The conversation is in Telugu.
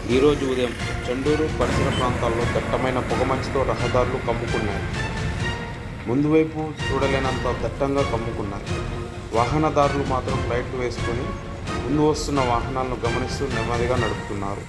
ఈరోజు ఉదయం చెండూరు పరిసర ప్రాంతాల్లో దట్టమైన పొగమంచుతో రహదారులు కమ్ముకున్నాయి. ముందు వైపు చూడలేనంత దట్టంగా కమ్ముకున్నాయి. వాహనదారులు మాత్రం లైట్లు వేసుకొని ముందు వస్తున్న వాహనాలను గమనిస్తూ నెమ్మదిగా నడుపుతున్నారు.